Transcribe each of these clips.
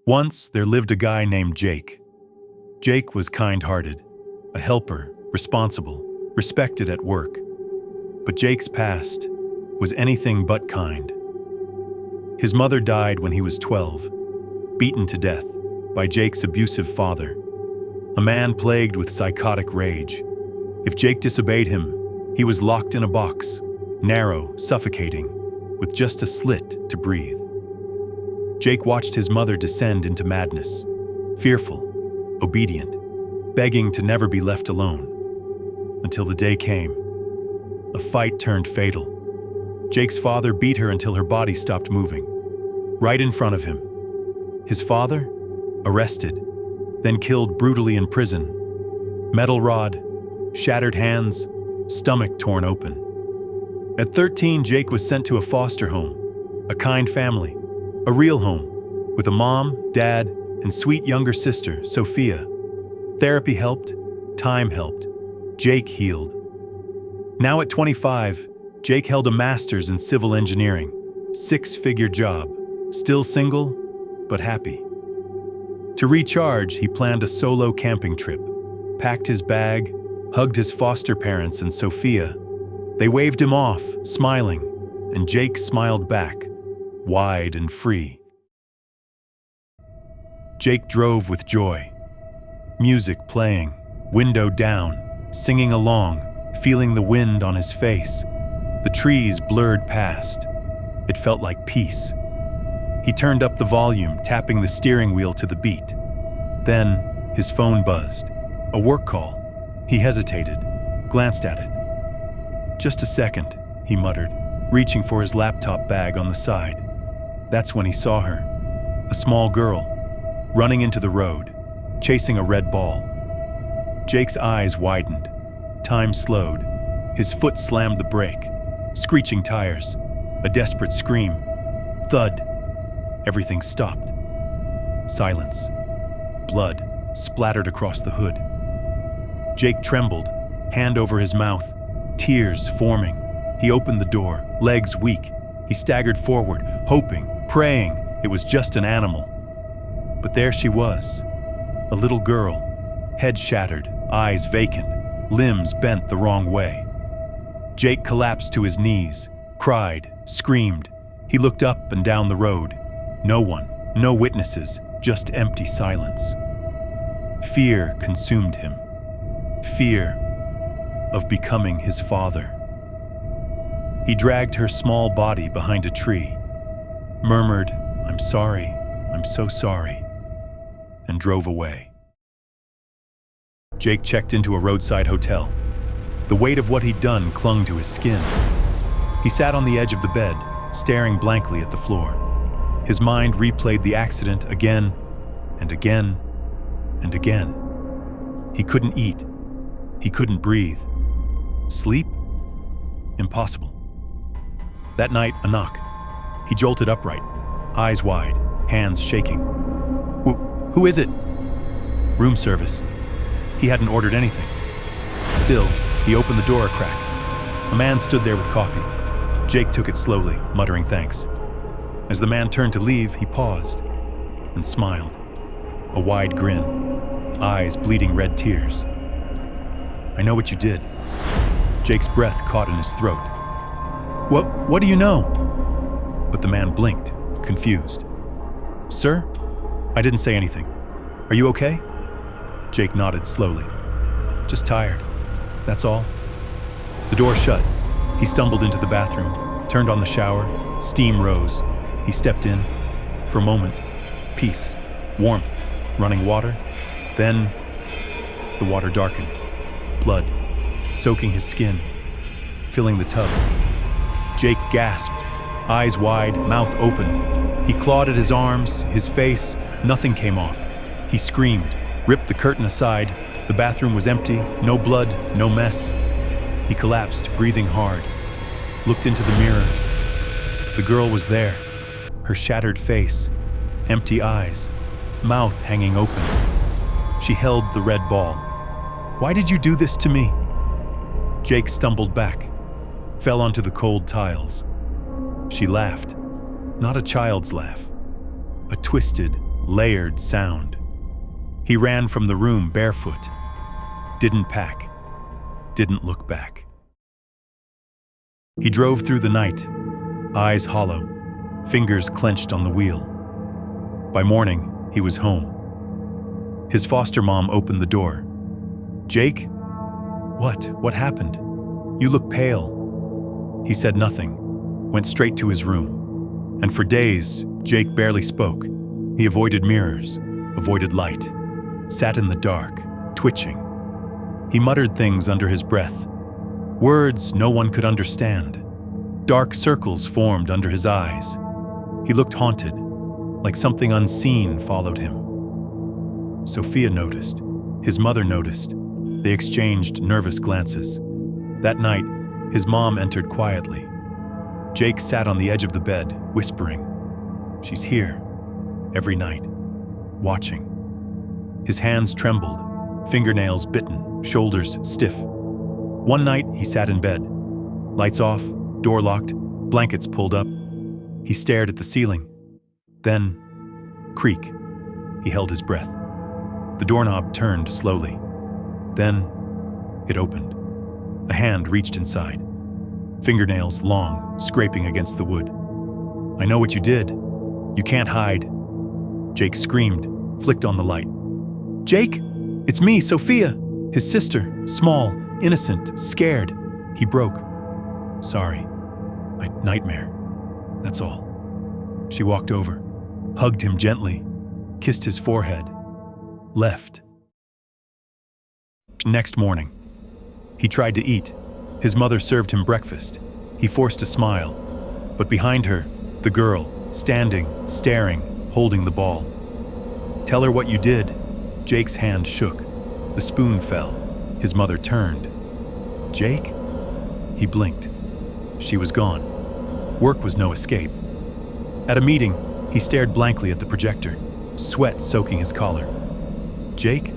Once, there lived a guy named Jake. Jake was kind-hearted, a helper, responsible, respected at work. But Jake's past was anything but kind. His mother died when he was 12, beaten to death by Jake's abusive father, a man plagued with psychotic rage. If Jake disobeyed him, he was locked in a box, narrow, suffocating, with just a slit to breathe. Jake watched his mother descend into madness, fearful, obedient, begging to never be left alone, until the day came. A fight turned fatal. Jake's father beat her until her body stopped moving, right in front of him. His father, arrested, then killed brutally in prison. Metal rod, shattered hands, stomach torn open. At 13, Jake was sent to a foster home, a kind family, a real home, with a mom, dad, and sweet younger sister, Sophia. Therapy helped, time helped, Jake healed. Now at 25, Jake held a master's in civil engineering, six-figure job, still single, but happy. To recharge, he planned a solo camping trip, packed his bag, hugged his foster parents and Sophia. They waved him off, smiling, and Jake smiled back, wide and free. Jake drove with joy, music playing, window down, singing along, feeling the wind on his face. The trees blurred past. It felt like peace. He turned up the volume, tapping the steering wheel to the beat. Then his phone buzzed. A work call. He hesitated, glanced at it. "Just a second," he muttered, reaching for his laptop bag on the side. That's when he saw her, a small girl, running into the road, chasing a red ball. Jake's eyes widened. Time slowed. His foot slammed the brake. Screeching tires. A desperate scream. Thud. Everything stopped. Silence. Blood splattered across the hood. Jake trembled, hand over his mouth, tears forming. He opened the door, legs weak. He staggered forward, hoping, praying it was just an animal. But there she was, a little girl, head shattered, eyes vacant, limbs bent the wrong way. Jake collapsed to his knees, cried, screamed. He looked up and down the road. No one, no witnesses, just empty silence. Fear consumed him. Fear of becoming his father. He dragged her small body behind a tree, murmured, "I'm sorry, I'm so sorry," and drove away. Jake checked into a roadside hotel. The weight of what he'd done clung to his skin. He sat on the edge of the bed, staring blankly at the floor. His mind replayed the accident again and again and again. He couldn't eat. He couldn't breathe. Sleep? Impossible. That night, a knock. He jolted upright, eyes wide, hands shaking. Who is it? Room service. He hadn't ordered anything. Still, he opened the door a crack. A man stood there with coffee. Jake took it slowly, muttering thanks. As the man turned to leave, he paused and smiled. A wide grin, eyes bleeding red tears. "I know what you did." Jake's breath caught in his throat. What do you know?" But the man blinked, confused. "Sir, I didn't say anything. Are you okay?" Jake nodded slowly. "Just tired, that's all." The door shut. He stumbled into the bathroom, turned on the shower, steam rose. He stepped in. For a moment, peace, warmth, running water. Then, the water darkened. Blood, soaking his skin, filling the tub. Jake gasped, eyes wide, mouth open. He clawed at his arms, his face, nothing came off. He screamed, ripped the curtain aside. The bathroom was empty, no blood, no mess. He collapsed, breathing hard, looked into the mirror. The girl was there, her shattered face, empty eyes, mouth hanging open. She held the red ball. "Why did you do this to me?" Jake stumbled back, fell onto the cold tiles. She laughed, not a child's laugh, a twisted, layered sound. He ran from the room barefoot. Didn't pack. Didn't look back. He drove through the night, eyes hollow, fingers clenched on the wheel. By morning, he was home. His foster mom opened the door. "Jake? What? What happened? You look pale." He said nothing, went straight to his room. And for days, Jake barely spoke. He avoided mirrors, avoided light, sat in the dark, twitching. He muttered things under his breath, words no one could understand. Dark circles formed under his eyes. He looked haunted, like something unseen followed him. Sophia noticed. His mother noticed. They exchanged nervous glances. That night, his mom entered quietly. Jake sat on the edge of the bed, whispering, "She's here, every night, watching." His hands trembled, fingernails bitten, shoulders stiff. One night, he sat in bed. Lights off, door locked, blankets pulled up. He stared at the ceiling. Then, creak. He held his breath. The doorknob turned slowly. Then, it opened. A hand reached inside. Fingernails long, scraping against the wood. "I know what you did. You can't hide." Jake screamed, flicked on the light. "Jake, it's me, Sophia." His sister, small, innocent, scared. He broke. "Sorry. My nightmare. That's all." She walked over, hugged him gently, kissed his forehead, left. Next morning, he tried to eat. His mother served him breakfast. He forced a smile, but behind her, the girl, standing, staring, holding the ball. "Tell her what you did." Jake's hand shook. The spoon fell. His mother turned. "Jake?" He blinked. She was gone. Work was no escape. At a meeting, he stared blankly at the projector, sweat soaking his collar. "Jake?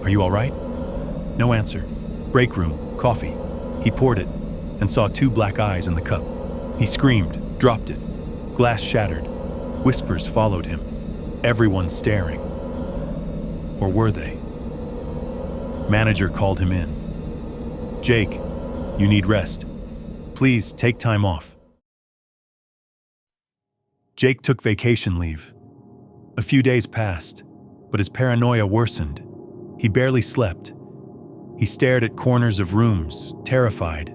Are you all right?" No answer. Break room, coffee. He poured it and saw 2 black eyes in the cup. He screamed, dropped it. Glass shattered. Whispers followed him. Everyone staring. Or were they? Manager called him in. "Jake, you need rest. Please take time off." Jake took vacation leave. A few days passed, but his paranoia worsened. He barely slept. He stared at corners of rooms, terrified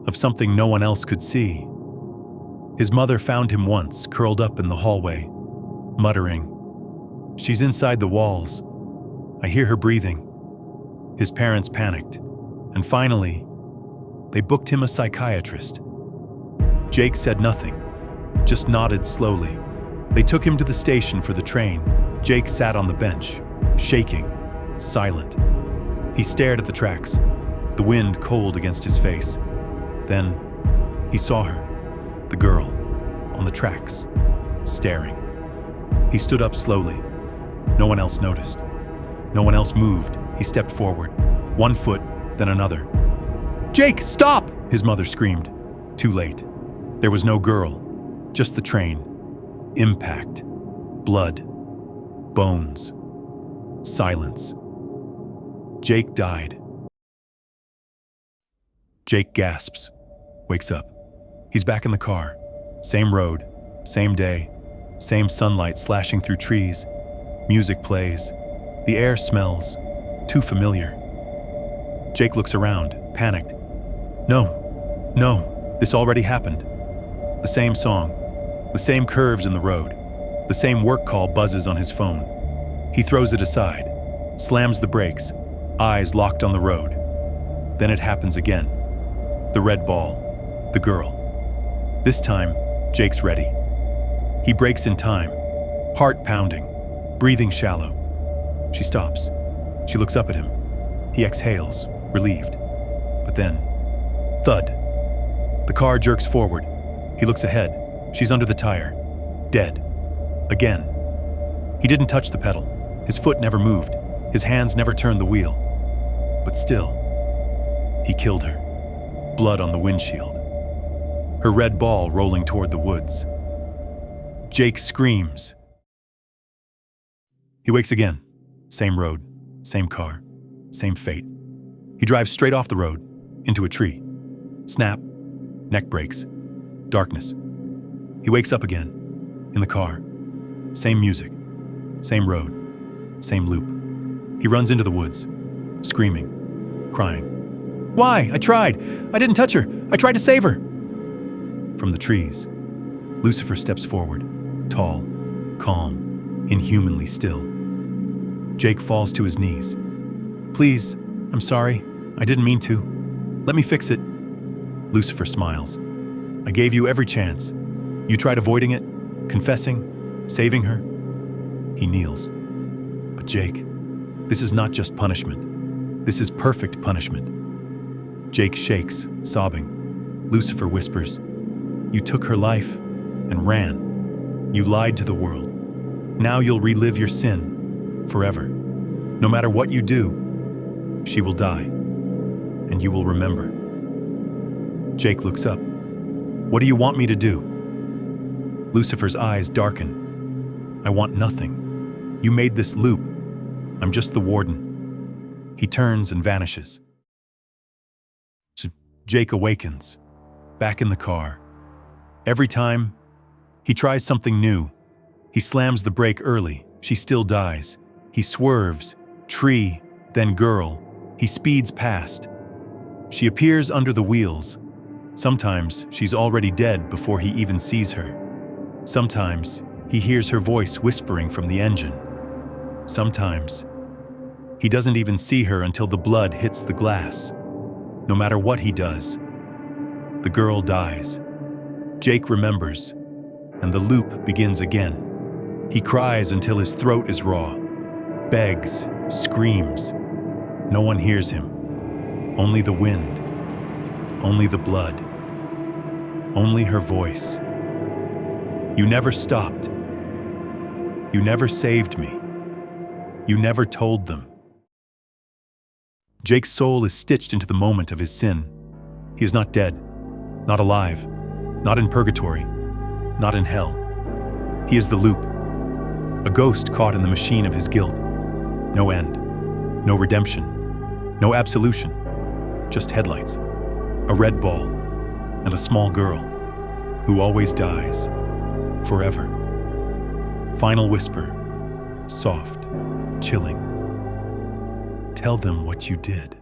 of something no one else could see. His mother found him once, curled up in the hallway, muttering, "She's inside the walls. I hear her breathing." His parents panicked, and finally, they booked him a psychiatrist. Jake said nothing, just nodded slowly. They took him to the station for the train. Jake sat on the bench, shaking, silent. He stared at the tracks, the wind cold against his face. Then, he saw her, the girl, on the tracks, staring. He stood up slowly. No one else noticed. No one else moved. He stepped forward, one foot, then another. "Jake, stop!" his mother screamed. Too late. There was no girl, just the train. Impact. Blood. Bones. Silence. Jake died. Jake gasps, wakes up. He's back in the car. Same road, same day, same sunlight slashing through trees. Music plays. The air smells. Too familiar. Jake looks around, panicked. No, this already happened. The same song, the same curves in the road, the same work call buzzes on his phone. He throws it aside, slams the brakes, eyes locked on the road. Then it happens again. The red ball, the girl. This time, Jake's ready. He brakes in time, heart pounding, breathing shallow. She stops. She looks up at him. He exhales, relieved. But then, thud. The car jerks forward. He looks ahead. She's under the tire. Dead. Again. He didn't touch the pedal. His foot never moved. His hands never turned the wheel. But still, he killed her. Blood on the windshield. Her red ball rolling toward the woods. Jake screams. He wakes again. Same road, same car, same fate. He drives straight off the road, into a tree. Snap, neck breaks, darkness. He wakes up again, in the car. Same music, same road, same loop. He runs into the woods, screaming, crying. Why? I tried. I didn't touch her. I tried to save her. From the trees, Lucifer steps forward, tall, calm, inhumanly still. Jake falls to his knees. Please, I'm sorry. I didn't mean to. Let me fix it. Lucifer smiles. I gave you every chance. You tried avoiding it, confessing, saving her. He kneels. But Jake, this is not just punishment. This is perfect punishment. Jake shakes, sobbing. Lucifer whispers, you took her life and ran. You lied to the world. Now you'll relive your sin forever. No matter what you do, she will die, and you will remember. Jake looks up. What do you want me to do? Lucifer's eyes darken. I want nothing. You made this loop. I'm just the warden. He turns and vanishes. So Jake awakens, back in the car. Every time, he tries something new. He slams the brake early. She still dies. He swerves. Tree, then girl. He speeds past. She appears under the wheels. Sometimes she's already dead before he even sees her. Sometimes he hears her voice whispering from the engine. Sometimes he doesn't even see her until the blood hits the glass. No matter what he does, the girl dies. Jake remembers, and the loop begins again. He cries until his throat is raw, begs, screams. No one hears him. Only the wind, only the blood, only her voice. You never stopped. You never saved me. You never told them. Jake's soul is stitched into the moment of his sin. He is not dead, not alive, not in purgatory, not in hell. He is the loop, a ghost caught in the machine of his guilt. No end, no redemption, no absolution, just headlights, a red ball, and a small girl who always dies, forever. Final whisper, soft, chilling. Tell them what you did.